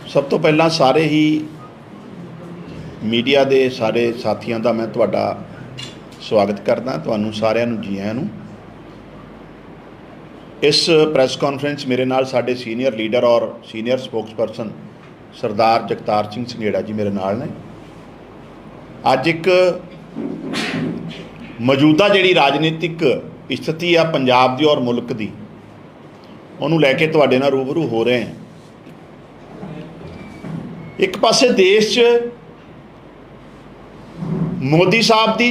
सब तो पहला सारे ही मीडिया के सारे साथियों का मैं तुहाडा स्वागत करदा। तुहानू सारिਆਂ ਨੂੰ जी आयां ਨੂੰ। इस प्रैस कॉन्फ्रेंस मेरे नाल साडे सीनियर लीडर और सीनियर स्पोक्सपर्सन सरदार जगतार सिंह संघेड़ा जी मेरे नाल ने। अज एक मौजूदा जिहड़ी राजनीतिक स्थिति आ पंजाब दी और मुल्क दी, उहनूं लैके तुहाडे नाल रूबरू हो रहे हैं। एक पासे देश च मोदी साहब की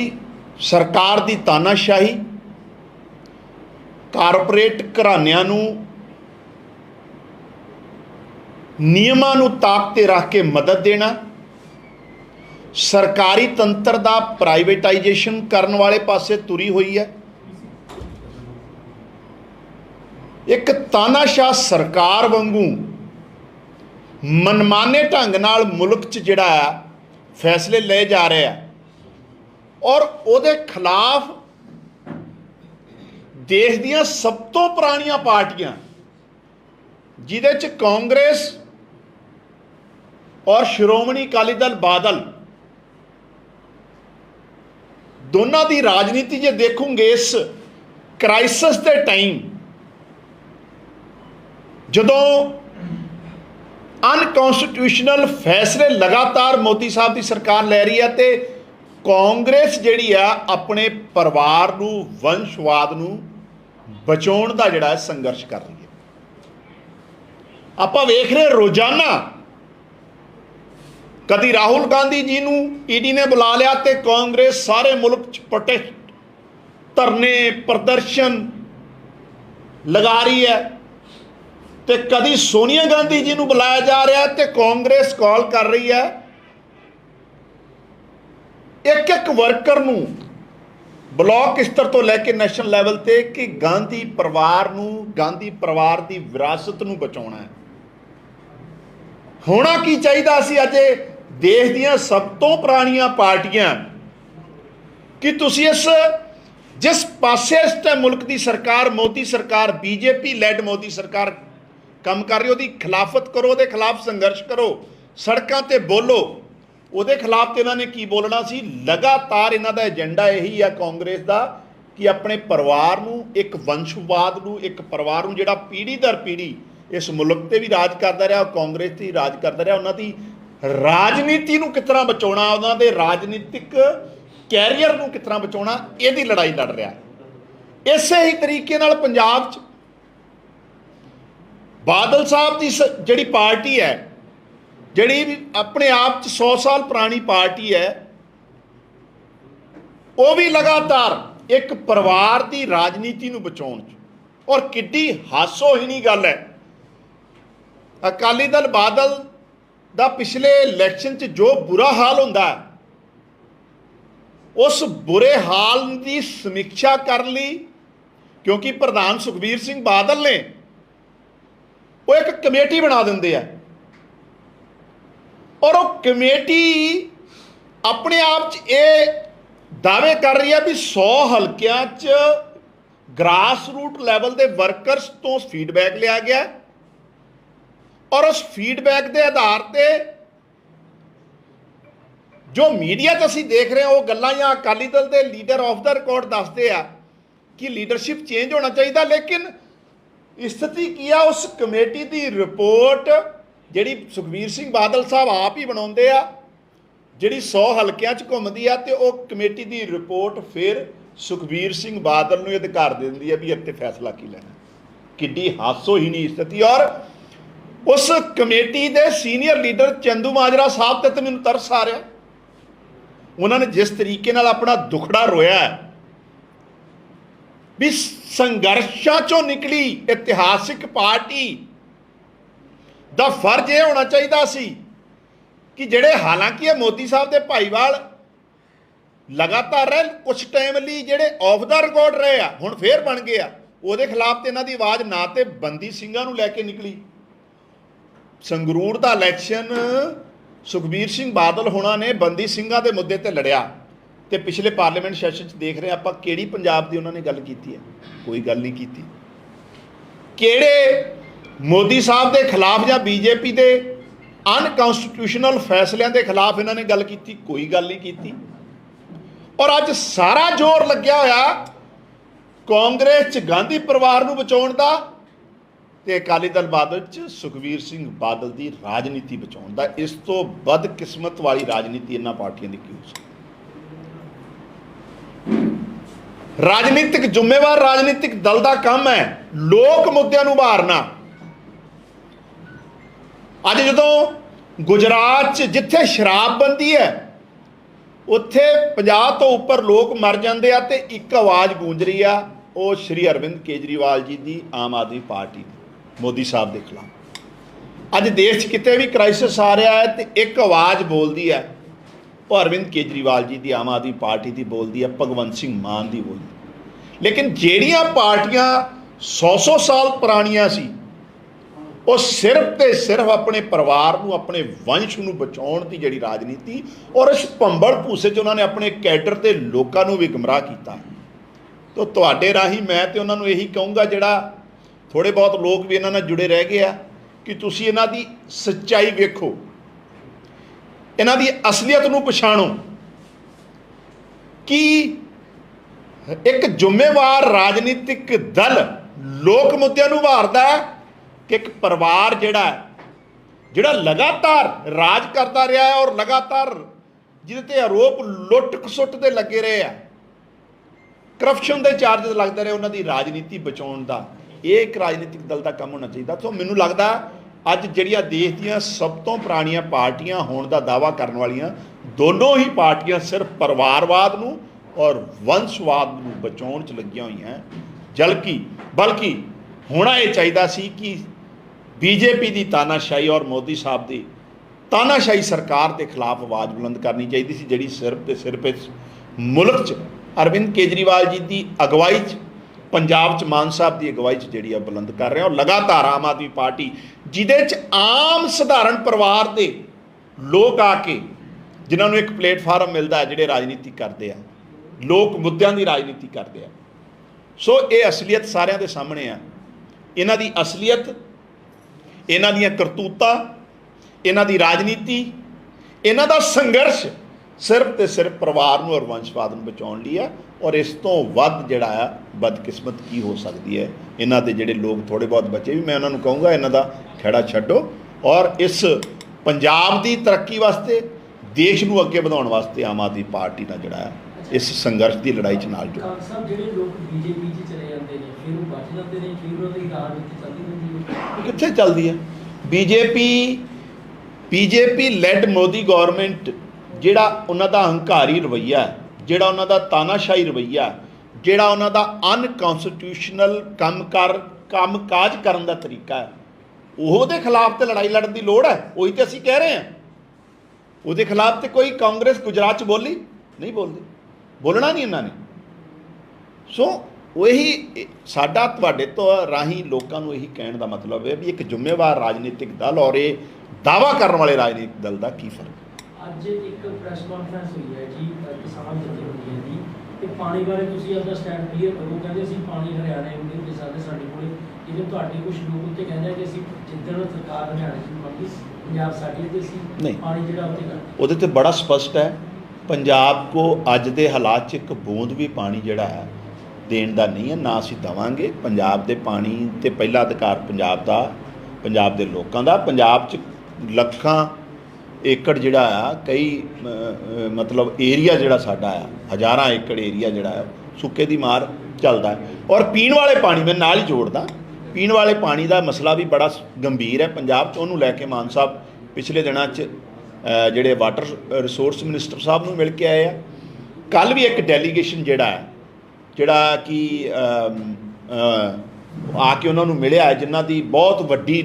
सरकार की तानाशाही, कारपोरेट घरानिਆਂ ਨੂੰ नियमां ਨੂੰ ताक ते रख के मदद देना, सरकारी तंत्र का प्राइवेटाइजेशन करने वाले पासे तुरी हुई है। एक तानाशाह सरकार वांगू मनमाने ढंग नाल मुल्क च जिहड़ा फैसले ले जा रहे हैं और उहदे खिलाफ देश दियां सब तो पुरानियां पार्टियां जिहदे च कांग्रेस और श्रोमणी अकाली दल बादल दोनों की राजनीति जे देखोगे इस क्राइसिस के टाइम जदों अनकॉन्स्टिट्यूशनल फैसले लगातार मोदी साहब की सरकार लै रही है तो कांग्रेस जिहड़ी आ अपने परिवार नूं वंशवाद नूं बचाउण दा जिहड़ा संघर्ष कर रही है। आपां वेख रहे रोजाना कदी राहुल गांधी जी नूं ईडी ने बुला लिया तो कांग्रेस सारे मुल्क च प्रोटेस्ट, धरने, प्रदर्शन लगा रही है, तो कदी सोनिया गांधी जी नूं बुलाया जा रहा है तो कांग्रेस कॉल कर रही है एक एक वर्कर नूं ब्लॉक स्तर तो लैके नैशनल लैवल ते कि गांधी परिवार नूं, गांधी परिवार की विरासत नूं बचाउणा है। होना की चाहिए सी अजे देश दियां सब तो पुरानियां पार्टियां कि तुसीं इस जिस पासे इस टाइम मुल्क की सरकार मोदी सरकार बीजेपी लैड मोदी सरकार काम कर रही, उसकी खिलाफत करो, उसके खिलाफ संघर्ष करो, सड़कों ते बोलो। उसके खिलाफ तो इन्होंने की बोलना सी। लगातार इन्हों का एजेंडा यही है कांग्रेस का कि अपने परिवार नूं एक वंशवाद नूं, एक परिवार नूं जिहड़ा पीढ़ी दर पीढ़ी इस मुल्क ते भी राज करता रहा, कांग्रेस ते राज करता रहा, उन्होंने राजनीति नूं किस तरह बचाउणा, उन्होंने राजनीतिक कैरियर नूं किस तरह बचाउणा, इहदी लड़ाई लड़ रहा है। इसे ही तरीके नाल पंजाब च बादल साहब की जिहड़ी पार्टी है, जिहड़ी अपने आप 100 साल पुरानी पार्टी है, वो भी लगातार एक परिवार की राजनीति नूं बचाउण च। और किड्डी हासोहीनी गल है, अकाली दल बादल दा पिछले इलैक्शन च जो बुरा हाल हुंदा है, उस बुरे हाल की समीक्षा कर ली, क्योंकि प्रधान सुखबीर सिंह बादल ने वो एक कमेटी बना देंगे है और वो कमेटी अपने आप च ये दावे कर रही है भी 100 हल्कियां च ग्रास रूट लैवल के वर्करस तो फीडबैक लिया गया और उस फीडबैक के आधार पर जो मीडिया च असीं देख रहे हैं वो गल्लां या अकाली दल के लीडर ऑफ द रिकॉर्ड दसदे आ कि लीडरशिप चेंज होना चाहिए, लेकिन स्थिति की है उस कमेटी की रिपोर्ट जिहड़ी सुखबीर सिंह बादल साहब आप ही बनाउंदे आ, जिहड़ी 100 हल्कियां च घुमदी आ, ते वो कमेटी की रिपोर्ट फिर सुखबीर सिंह बादल नूं अधिकार दिंदी है भी इत्ते फैसला की लेना। किड्डी हासोहीनी स्थिति। और उस कमेटी के सीनियर लीडर चंदूमाजरा साहब ते मैनूं तरस आ रहा, उन्होंने जिस तरीके नाल अपना दुखड़ा रोया है भी संघर्षां चों निकली इतिहासिक पार्टी दा फर्ज यह होना चाहिए सी कि जिहड़े हालांकि मोदी साहब के भाईवाल लगातार रहे, कुछ टाइम लिए जिहड़े ऑफ द रिकॉर्ड रहे आ, हुण फिर बन गए आ, उहदे खिलाफ तो इन्हां दी आवाज़ ना तो बंदी ਸਿੰਘਾਂ नूं लैके निकली। संगरूर का इलैक्शन सुखबीर सिंह बादल होना ने बंदी ਸਿੰਘਾਂ के मुद्दे ते लड़िया तो पिछले पार्लीमेंट सैशन देख रहे आप किहड़ी पंजाब की उन्होंने गल की है, कोई गल नहीं की। किहड़े ਮੋਦੀ ਸਾਹਿਬ ਦੇ ਖਿਲਾਫ ਜਾਂ ਬੀਜੇਪੀ ਦੇ ਅਨਕਨਸਟੀਟਿਊਸ਼ਨਲ ਫੈਸਲਿਆਂ ਦੇ ਖਿਲਾਫ ਇਹਨਾਂ ਨੇ ਗੱਲ ਕੀਤੀ? ਕੋਈ ਗੱਲ ਨਹੀਂ ਕੀਤੀ। ਔਰ ਅੱਜ ਸਾਰਾ ਜ਼ੋਰ ਲੱਗਿਆ ਹੋਇਆ ਕਾਂਗਰਸ 'ਚ ਗਾਂਧੀ ਪਰਿਵਾਰ ਨੂੰ ਬਚਾਉਣ ਦਾ ਤੇ ਅਕਾਲੀ ਦਲ ਬਾਦਲ 'ਚ ਸੁਖਬੀਰ ਸਿੰਘ ਬਾਦਲ ਦੀ ਰਾਜਨੀਤੀ ਬਚਾਉਣ ਦਾ। ਇਸ ਤੋਂ ਬਦਕਿਸਮਤ ਵਾਲੀ ਰਾਜਨੀਤੀ ਇਹਨਾਂ ਪਾਰਟੀਆਂ ਦੀ ਕੀ ਹੋ ਸਕਦੀ? ਰਾਜਨੀਤਿਕ ਜ਼ਿੰਮੇਵਾਰ ਰਾਜਨੀਤਿਕ ਦਲ ਦਾ ਕੰਮ ਹੈ ਲੋਕ ਮੁੱਦਿਆਂ ਨੂੰ ਉਭਾਰਨਾ। ਅੱਜ ਜਦੋਂ ਗੁਜਰਾਤ 'ਚ ਜਿੱਥੇ ਸ਼ਰਾਬਬੰਦੀ ਹੈ ਉੱਥੇ 50 ਤੋਂ ਉੱਪਰ ਲੋਕ ਮਰ ਜਾਂਦੇ ਆ ਤੇ ਇੱਕ ਆਵਾਜ਼ ਗੂੰਜ ਰਹੀ ਆ, ਉਹ ਸ਼੍ਰੀ ਅਰਵਿੰਦ ਕੇਜਰੀਵਾਲ ਜੀ ਦੀ ਆਮ ਆਦਮੀ ਪਾਰਟੀ ਦੀ, ਮੋਦੀ ਸਾਹਿਬ ਦੇ ਖਿਲਾਫ। ਅੱਜ ਦੇਸ਼ 'ਚ ਕਿਤੇ ਵੀ ਕ੍ਰਾਈਸਿਸ ਆ ਰਿਹਾ ਹੈ ਤੇ ਇੱਕ ਆਵਾਜ਼ ਬੋਲਦੀ ਹੈ, ਉਹ ਅਰਵਿੰਦ ਕੇਜਰੀਵਾਲ ਜੀ ਦੀ ਆਮ ਆਦਮੀ ਪਾਰਟੀ ਦੀ ਬੋਲਦੀ ਹੈ, ਭਗਵੰਤ ਸਿੰਘ ਮਾਨ ਦੀ ਬੋਲਦੀ। ਲੇਕਿਨ ਜਿਹੜੀਆਂ ਪਾਰਟੀਆਂ 100 ਸਾਲ ਪੁਰਾਣੀਆਂ ਸੀ ਉਹ ਸਿਰਫ ਤੇ ਸਿਰਫ ਆਪਣੇ ਪਰਿਵਾਰ ਨੂੰ, ਆਪਣੇ ਵੰਸ਼ ਨੂੰ ਬਚਾਉਣ ਦੀ ਜਿਹੜੀ ਰਾਜਨੀਤੀ, ਔਰ ਇਸ ਭੰਬਲ ਭੂਸੇ 'ਚ ਉਹਨਾਂ ਨੇ ਆਪਣੇ ਕੈਡਰ ਤੇ ਲੋਕਾਂ ਨੂੰ ਵੀ ਗੁੰਮਰਾਹ ਕੀਤਾ। ਤਾਂ ਤੁਹਾਡੇ ਰਾਹੀਂ ਮੈਂ ਤੇ ਉਹਨਾਂ ਨੂੰ ਇਹੀ ਕਹੂੰਗਾ, ਜਿਹੜਾ ਥੋੜ੍ਹੇ ਬਹੁਤ ਲੋਕ ਵੀ ਇਹਨਾਂ ਨਾਲ ਜੁੜੇ ਰਹਿ ਗਏ ਆ, ਕਿ ਤੁਸੀਂ ਇਹਨਾਂ ਦੀ ਸੱਚਾਈ ਵੇਖੋ, ਇਹਨਾਂ ਦੀ ਅਸਲੀਅਤ ਨੂੰ ਪਛਾਣੋ ਕਿ ਇੱਕ ਜ਼ਿੰਮੇਵਾਰ ਰਾਜਨੀਤਿਕ ਦਲ ਲੋਕ ਮੁੱਦਿਆਂ ਨੂੰ ਉਭਾਰਦਾ ਹੈ ਕਿ ਇੱਕ ਪਰਿਵਾਰ ਜਿਹੜਾ ਲਗਾਤਾਰ ਰਾਜ ਕਰਦਾ ਰਿਹਾ ਹੈ ਔਰ ਲਗਾਤਾਰ ਜਿਹਦੇ ਤੇ ਆਰੋਪ ਲੁੱਟ ਖਸੁੱਟ ਦੇ ਲੱਗੇ ਰਹੇ ਆ, ਕਰਪਸ਼ਨ ਦੇ ਚਾਰਜਸ ਲੱਗਦੇ ਰਹੇ, ਉਹਨਾਂ ਦੀ ਰਾਜਨੀਤੀ ਬਚਾਉਣ ਦਾ ਇਹ ਇੱਕ ਰਾਜਨੀਤਿਕ ਦਲ ਦਾ ਕੰਮ ਹੋਣਾ ਚਾਹੀਦਾ। ਸੋ ਮੈਨੂੰ ਲੱਗਦਾ ਅੱਜ ਜਿਹੜੀਆਂ ਦੇਸ਼ ਦੀਆਂ ਸਭ ਤੋਂ ਪੁਰਾਣੀਆਂ ਪਾਰਟੀਆਂ ਹੋਣ ਦਾ ਦਾਅਵਾ ਕਰਨ ਵਾਲੀਆਂ ਦੋਨੋਂ ਹੀ ਪਾਰਟੀਆਂ ਸਿਰਫ ਪਰਿਵਾਰਵਾਦ ਨੂੰ ਔਰ ਵੰਸ਼ਵਾਦ ਨੂੰ ਬਚਾਉਣ 'ਚ ਲੱਗੀਆਂ ਹੋਈਆਂ। ਬਲਕਿ ਹੋਣਾ ਇਹ ਚਾਹੀਦਾ ਸੀ ਕਿ ਬੀਜੇਪੀ ਦੀ ਤਾਨਾਸ਼ਾਹੀ ਔਰ ਮੋਦੀ ਸਾਹਿਬ ਦੀ ਤਾਨਾਸ਼ਾਹੀ ਸਰਕਾਰ ਦੇ ਖਿਲਾਫ ਆਵਾਜ਼ ਬੁਲੰਦ ਕਰਨੀ ਚਾਹੀਦੀ ਸੀ, ਜਿਹੜੀ ਸਿਰਫ ਤੇ ਸਿਰਫ ਇਸ ਮੁਲਕ 'ਚ ਅਰਵਿੰਦ ਕੇਜਰੀਵਾਲ ਜੀ ਦੀ ਅਗਵਾਈ 'ਚ, ਪੰਜਾਬ 'ਚ ਮਾਨ ਸਾਹਿਬ ਦੀ ਅਗਵਾਈ 'ਚ ਜਿਹੜੀ ਆ ਬੁਲੰਦ ਕਰ ਰਿਹਾ। ਔਰ ਲਗਾਤਾਰ ਆਮ ਆਦਮੀ ਪਾਰਟੀ ਜਿਹਦੇ 'ਚ ਆਮ ਸਧਾਰਨ ਪਰਿਵਾਰ ਦੇ ਲੋਕ ਆ ਕੇ, ਜਿਨ੍ਹਾਂ ਨੂੰ ਇੱਕ ਪਲੇਟਫਾਰਮ ਮਿਲਦਾ ਹੈ, ਜਿਹੜੇ ਰਾਜਨੀਤੀ ਕਰਦੇ ਆ, ਲੋਕ ਮੁੱਦਿਆਂ ਦੀ ਰਾਜਨੀਤੀ ਕਰਦੇ ਆ। ਸੋ ਇਹ ਅਸਲੀਅਤ ਸਾਰਿਆਂ ਦੇ ਸਾਹਮਣੇ ਆ। ਇਹਨਾਂ ਦੀ ਅਸਲੀਅਤ, ਇਹਨਾਂ ਦੀਆਂ ਕਰਤੂਤਾਂ, ਇਹਨਾਂ ਦੀ ਰਾਜਨੀਤੀ, ਇਹਨਾਂ ਦਾ ਸੰਘਰਸ਼ ਸਿਰਫ ਤੇ ਸਿਰਫ ਪਰਿਵਾਰ ਨੂੰ ਔਰ ਵੰਸ਼ਵਾਦ ਨੂੰ ਬਚਾਉਣ ਲਈ ਆ। ਔਰ ਇਸ ਤੋਂ ਵੱਧ ਜਿਹੜਾ ਆ ਬਦਕਿਸਮਤ ਕੀ ਹੋ ਸਕਦੀ ਹੈ? ਇਹਨਾਂ ਦੇ ਜਿਹੜੇ ਲੋਕ ਥੋੜ੍ਹੇ ਬਹੁਤ ਬਚੇ ਵੀ, ਮੈਂ ਉਹਨਾਂ ਨੂੰ ਕਹੂੰਗਾ ਇਹਨਾਂ ਦਾ ਖਹਿੜਾ ਛੱਡੋ ਔਰ ਇਸ ਪੰਜਾਬ ਦੀ ਤਰੱਕੀ ਵਾਸਤੇ, ਦੇਸ਼ ਨੂੰ ਅੱਗੇ ਵਧਾਉਣ ਵਾਸਤੇ ਆਮ ਆਦਮੀ ਪਾਰਟੀ ਨਾਲ ਜਿਹੜਾ ਆ ਇਸ ਸੰਘਰਸ਼ ਦੀ ਲੜਾਈ 'ਚ ਨਾਲ ਜੁੜੋ। ਜਿਹੜੇ ਲੋਕ ਬੀਜੇਪੀ 'ਚ ਚਲੇ ਜਾਂਦੇ ਨੇ, ਫਿਰ ਉਹ ਬਚ ਜਾਂਦੇ ਨੇ, ਫਿਰ ਉਹਨਾਂ ਦੀ ਰਾਜਨੀਤੀ ਚੱਲਦੀ ਰਹਿੰਦੀ ਹੈ। ਕਿੱਥੇ ਚੱਲਦੀ ਹੈ? ਬੀਜੇਪੀ ਲੈਡ ਮੋਦੀ ਗੌਰਮੈਂਟ, ਜਿਹੜਾ ਉਹਨਾਂ ਦਾ ਹੰਕਾਰੀ ਰਵੱਈਆ, ਜਿਹੜਾ ਉਹਨਾਂ ਦਾ ਤਾਨਾਸ਼ਾਹੀ ਰਵੱਈਆ, ਜਿਹੜਾ ਉਹਨਾਂ ਦਾ ਅਨਕਨਸਟੀਟਿਊਸ਼ਨਲ ਕੰਮਕਾਜ ਕਰਨ ਦਾ ਤਰੀਕਾ ਹੈ, ਉਹਦੇ ਖਿਲਾਫ ਤੇ ਲੜਾਈ ਲੜਨ ਦੀ ਲੋੜ ਹੈ। ਉਹੀ ਤੇ ਅਸੀਂ ਕਹਿ ਰਹੇ ਹਾਂ। ਉਹਦੇ ਖਿਲਾਫ ਤੇ ਕੋਈ ਕਾਂਗਰਸ ਗੁਜਰਾਤ 'ਚ ਬੋਲੀ ਨਹੀਂ, ਬੋਲਣਾ ਨਹੀਂ ਇਹਨਾਂ ਨੇ। ਸੋ ਉਹੀ ਸਾਡਾ ਤੁਹਾਡੇ ਤੋਂ ਰਾਹੀਂ ਲੋਕਾਂ ਨੂੰ ਇਹੀ ਕਹਿਣ ਦਾ ਮਤਲਬ ਹੈ ਵੀ ਇੱਕ ਜ਼ਿੰਮੇਵਾਰ ਰਾਜਨੀਤਿਕ ਦਲ ਔਰ ਇਹ ਦਾਅਵਾ ਕਰਨ ਵਾਲੇ ਰਾਜਨੀਤਿਕ ਦਲ ਦਾ ਕੀ ਫਰਕ? ਅੱਜ ਇੱਕ ਪ੍ਰੈਸ ਕਾਨਫਰੰਸ ਹੋਈ ਹੈ ਜੀ ਕਿਸਾਨ ਜਥੇਬੰਦੀਆਂ ਦੀ, ਤੇ ਪਾਣੀ ਬਾਰੇ ਤੁਸੀਂ ਆਪਣਾ ਸਟੈਂਡ ਕਲੀਅਰ ਕਰੋ। ਕਹਿੰਦੇ ਅਸੀਂ ਪਾਣੀ ਹਰਿਆਣੇ ਨੂੰ ਨਹੀਂ ਦੇ ਸਕਦੇ, ਸਾਡੇ ਕੋਲ ਜਿਵੇਂ ਤੁਹਾਡੇ ਕੁਝ ਲੋਕ ਉੱਤੇ ਕਹਿੰਦੇ ਕਿ ਅਸੀਂ ਜਿੱਦਣ ਸਰਕਾਰ ਹਰਿਆਣੇ 'ਚ ਮੰਗੀ, ਪੰਜਾਬ ਸਾਡੀ ਤੇ ਅਸੀਂ ਪਾਣੀ ਜਿਹੜਾ ਉੱਤੇ ਕਰ, ਉਹਦੇ ਤੇ ਬੜਾ ਸਪਸ਼ਟ ਹੈ। ਪੰਜਾਬ ਕੋ ਅੱਜ ਦੇ ਹਾਲਾਤ 'ਚ ਇੱਕ ਬੂੰਦ ਵੀ ਪਾਣੀ ਜਿਹੜਾ ਹੈ ਦੇਣ ਦਾ ਨਹੀਂ ਹੈ, ਨਾ ਅਸੀਂ ਦੇਵਾਂਗੇ। ਪੰਜਾਬ ਦੇ ਪਾਣੀ ਤੇ ਪਹਿਲਾ ਅਧਿਕਾਰ ਪੰਜਾਬ ਦਾ, ਪੰਜਾਬ ਦੇ ਲੋਕਾਂ ਦਾ। ਪੰਜਾਬ 'ਚ ਲੱਖਾਂ ਏਕੜ ਜਿਹੜਾ ਆ, ਕਈ ਮਤਲਬ ਏਰੀਆ ਜਿਹੜਾ ਸਾਡਾ ਆ, ਹਜ਼ਾਰਾਂ ਏਕੜ ਏਰੀਆ ਜਿਹੜਾ ਆ ਸੁੱਕੇ ਦੀ ਮਾਰ ਚੱਲਦਾ ਹੈ। ਔਰ ਪੀਣ ਵਾਲੇ ਪਾਣੀ, ਮੈਂ ਨਾਲ ਹੀ ਜੋੜਦਾ, ਪੀਣ ਵਾਲੇ ਪਾਣੀ ਦਾ ਮਸਲਾ ਵੀ ਬੜਾ ਗੰਭੀਰ ਹੈ ਪੰਜਾਬ 'ਚ। ਉਹਨੂੰ ਲੈ ਕੇ ਮਾਨ ਸਾਹਿਬ ਪਿਛਲੇ ਦਿਨਾਂ 'ਚ ਜਿਹੜੇ ਵਾਟਰ ਰਿਸੋਰਸ ਮਿਨਿਸਟਰ ਸਾਹਿਬ ਨੂੰ ਮਿਲ ਕੇ ਆਏ ਆ। ਕੱਲ੍ਹ ਵੀ ਇੱਕ ਡੈਲੀਗੇਸ਼ਨ ਜਿਹੜਾ ਕਿ ਆ ਕੇ ਉਹਨਾਂ ਨੂੰ ਮਿਲਿਆ, ਜਿਨ੍ਹਾਂ ਦੀ ਬਹੁਤ ਵੱਡੀ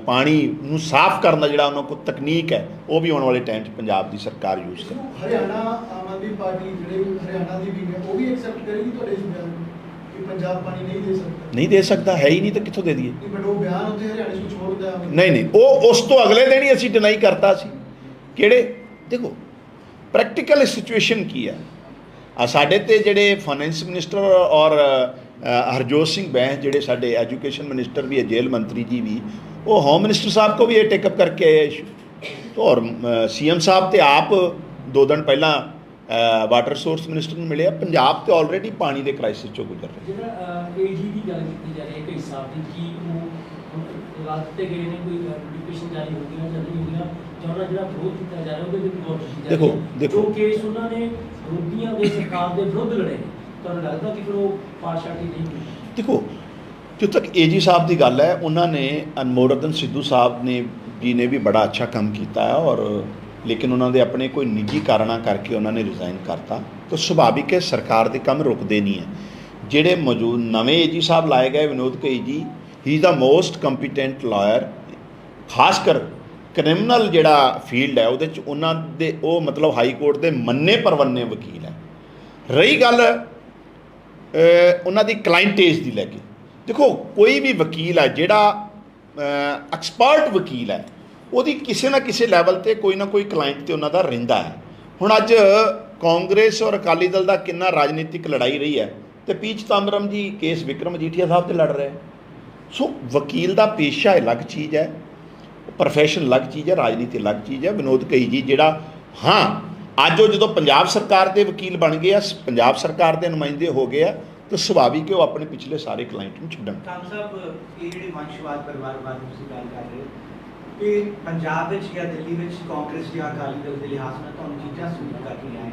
ਪਾਣੀ ਨੂੰ ਸਾਫ਼ ਕਰਨ ਦਾ ਜਿਹੜਾ ਉਹਨਾਂ ਕੋਲ ਤਕਨੀਕ ਹੈ, ਉਹ ਵੀ ਆਉਣ ਵਾਲੇ ਟਾਈਮ 'ਚ ਪੰਜਾਬ ਦੀ ਸਰਕਾਰ ਯੂਜ਼ ਕਰੇ। ਹਰਿਆਣਾ ਆਮ ਆਦਮੀ ਪਾਰਟੀ ਜਿਹੜੇ ਹਰਿਆਣਾ ਦੀ ਵੀ ਹੈ, ਉਹ ਵੀ ਐਕਸੈਪਟ ਕਰੇਗੀ ਤੁਹਾਡੇ ਇਸ ਬਿਆਨ ਨੂੰ ਕਿ ਪੰਜਾਬ ਪਾਣੀ ਨਹੀਂ ਦੇ ਸਕਦਾ? ਨਹੀਂ ਦੇ ਸਕਦਾ, ਹੈ ਹੀ ਨਹੀਂ, ਤਾਂ ਕਿੱਥੋਂ ਦੇ ਦਈਏ? ਬਟ ਉਹ ਬਿਆਨ ਉੱਤੇ ਹਰਿਆਣੇ 'ਚ ਕੁਝ ਹੋਰ ਹੁੰਦਾ ਨਹੀਂ, ਉਹ ਉਸ ਤੋਂ ਅਗਲੇ ਦਿਨ ਹੀ ਅਸੀਂ ਡਿਨਾਈ ਕਰਤਾ ਸੀ। ਕਿਹੜੇ? ਦੇਖੋ ਪ੍ਰੈਕਟੀਕਲ ਸਿਚੁਏਸ਼ਨ ਕੀ ਹੈ। ਸਾਡੇ ਤੇ ਜਿਹੜੇ ਫਾਈਨੈਂਸ ਮਿਨਿਸਟਰ ਔਰ हरजोत सिंह बैंस ਜਿਹੜੇ ਸਾਡੇ एजुकेशन मिनिस्टर भी है, जेल मंत्री जी भी, वो होम मिनिस्टर साहब को भी ये टेकअप करके आए इशू। तो और CM साहब तो आप 2 दिन पहला वाटर रिसोर्स मिनिस्टर ਨੂੰ ਮਿਲੇ ਆ। ਪੰਜਾਬ ਤੇ ਆਲਰੇਡੀ ਪਾਣੀ ਦੇ ਕ੍ਰਾਈਸਿਸ ਚੋਂ ਗੁਜ਼ਰ ਰਿਹਾ। ਜਿਹੜਾ AG ਦੀ ਗੱਲ ਕੀਤੀ ਜਾ ਰਹੀ ਹੈ ਕਈ ਸਾਹਿਬ ਦੀ ਕਿ ਉਹ ਰਾਤ ਤੇ ਗਏ ਨੇ, ਕੋਈ ਨੋਟੀਫਿਕੇਸ਼ਨ ਜਾਰੀ ਹੋ ਗਿਆ ਜਾਂ ਨਹੀਂ ਹੋ ਗਿਆ, ਜਾਂ ਉਹਨਾਂ ਜਿਹੜਾ ਵਿਰੋਧ ਕੀਤਾ ਜਾ ਰਿਹਾ ਉਹਦੇ ਵਿੱਚ ਗੌਰ ਕੀਤੀ ਜਾ ਰਹੀ ਹੈ। ਦੇਖੋ ਜੋ ਕੇਸ ਉਹਨਾਂ ਨੇ ਵਿਰੋਧੀਆਂ ਦੇ ਸਰਕਾਰ ਦੇ ਵਿਰੁੱਧ ਲੜੇ ਨੇ, ਤੁਹਾਨੂੰ ਲੱਗਦਾ ਕਿ ਫਿਰ ਉਹ ਪਾਰਸ਼ਾਲਿਟੀ ਨਹੀਂ ਕੀਤੀ? ਦੇਖੋ ਜੋ ਤੱਕ AG ਸਾਹਿਬ ਦੀ ਗੱਲ ਹੈ, ਉਹਨਾਂ ਨੇ ਅਨਮੋਲਰਤਨ ਸਿੱਧੂ ਸਾਹਿਬ ਨੇ ਜੀ ਨੇ ਵੀ ਬੜਾ ਅੱਛਾ ਕੰਮ ਕੀਤਾ ਹੈ, ਔਰ ਲੇਕਿਨ ਉਹਨਾਂ ਦੇ ਆਪਣੇ ਕੋਈ ਨਿੱਜੀ ਕਾਰਨਾਂ ਕਰਕੇ ਉਹਨਾਂ ਨੇ ਰਿਜ਼ਾਈਨ ਕਰਤਾ। ਤਾਂ ਸੁਭਾਵਿਕ ਹੈ ਸਰਕਾਰ ਦੇ ਕੰਮ ਰੁਕਦੇ ਨਹੀਂ ਹੈ। ਜਿਹੜੇ ਮੌਜੂਦ ਨਵੇਂ AG ਸਾਹਿਬ ਲਾਏ ਗਏ ਵਿਨੋਦ ਕਈ ਜੀ, ਹੀ is the most competent lawyer, ਖਾਸ ਕਰ ਕ੍ਰਿਮੀਨਲ ਜਿਹੜਾ ਫੀਲਡ ਹੈ ਉਹਦੇ 'ਚ ਉਹਨਾਂ ਦੇ ਉਹ ਮਤਲਬ ਹਾਈ ਕੋਰਟ ਦੇ ਮੰਨੇ ਪਰਵੰਨੇ ਵਕੀਲ ਹੈ। ਰਹੀ ਗੱਲ ਉਹਨਾਂ ਦੀ ਕਲਾਇੰਟੇਜ ਦੀ ਲੈ ਕੇ, ਦੇਖੋ ਕੋਈ ਵੀ ਵਕੀਲ ਹੈ ਜਿਹੜਾ ਐਕਸਪਰਟ ਵਕੀਲ ਹੈ, ਉਹਦੀ ਕਿਸੇ ਨਾ ਕਿਸੇ ਲੈਵਲ ਤੇ ਕੋਈ ਨਾ ਕੋਈ ਕਲਾਇੰਟ ਤੇ ਉਹਨਾਂ ਦਾ ਰਹਿੰਦਾ ਹੈ। ਹੁਣ ਅੱਜ ਕਾਂਗਰਸ ਔਰ ਅਕਾਲੀ ਦਲ ਦਾ ਕਿੰਨਾ ਰਾਜਨੀਤਿਕ ਲੜਾਈ ਰਹੀ ਹੈ, ਤੇ ਪੀ ਚਿਦੰਬਰਮ ਜੀ ਕੇਸ ਵਿਕਰਮ ਮਜੀਠੀਆ ਸਾਹਿਬ ਤੇ ਲੜ ਰਹੇ। ਸੋ ਵਕੀਲ ਦਾ ਪੇਸ਼ਾ ਅਲੱਗ ਚੀਜ਼ ਹੈ, ਪ੍ਰੋਫੈਸ਼ਨ ਅਲੱਗ ਚੀਜ਼ ਹੈ, ਰਾਜਨੀਤੀ ਅਲੱਗ ਚੀਜ਼ ਹੈ। ਵਿਨੋਦ ਕਈ ਜੀ ਜਿਹੜਾ ਹਾਂ ਅੱਜ ਉਹ ਜਦੋਂ ਪੰਜਾਬ ਸਰਕਾਰ ਦੇ ਵਕੀਲ ਬਣ ਗਏ ਆ, ਪੰਜਾਬ ਸਰਕਾਰ ਦੇ ਨੁਮਾਇੰਦੇ ਹੋ ਗਏ ਆ, ਤਾਂ ਸੁਭਾਵਿਕ ਹੈ ਉਹ ਆਪਣੇ ਪਿਛਲੇ ਸਾਰੇ ਕਲਾਇੰਟ ਨੂੰ ਛੱਡਣ। ਕਾਂਗ ਸਾਹਿਬ, ਇਹ ਜਿਹੜੇ ਵੰਸ਼ਵਾਦ ਪਰਿਵਾਰਵਾਦ ਤੁਸੀਂ ਗੱਲ ਕਰ ਰਹੇ ਹੋ ਕਿ ਪੰਜਾਬ ਵਿੱਚ ਜਾਂ ਦਿੱਲੀ ਵਿੱਚ ਕਾਂਗਰਸ ਜਾਂ ਅਕਾਲੀ ਦਲ ਦੇ ਲਿਹਾਜ਼ ਨਾਲ ਤੁਹਾਨੂੰ ਚੀਜ਼ਾਂ ਸੂਟ ਕਰ ਰਹੀਆਂ ਹੈ